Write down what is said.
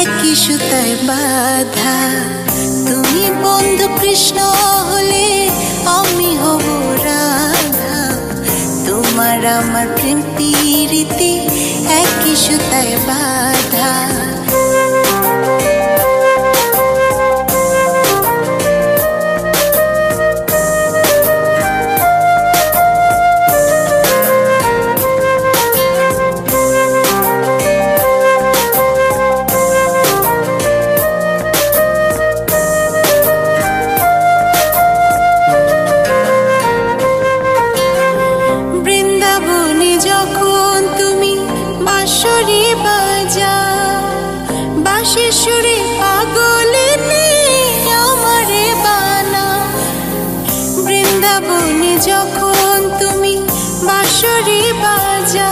একই সুতায় বাঁধা। তুমি বন্ধু কৃষ্ণ হলে আমি হব রাধা। তোমার আমার প্রেম প্রীতি একই সুতায় বাঁধা। বাঁশির সুরে পাগলিনী আমারে বানা। বৃন্দাবনে যখন তুমি বাঁশরি বাজা,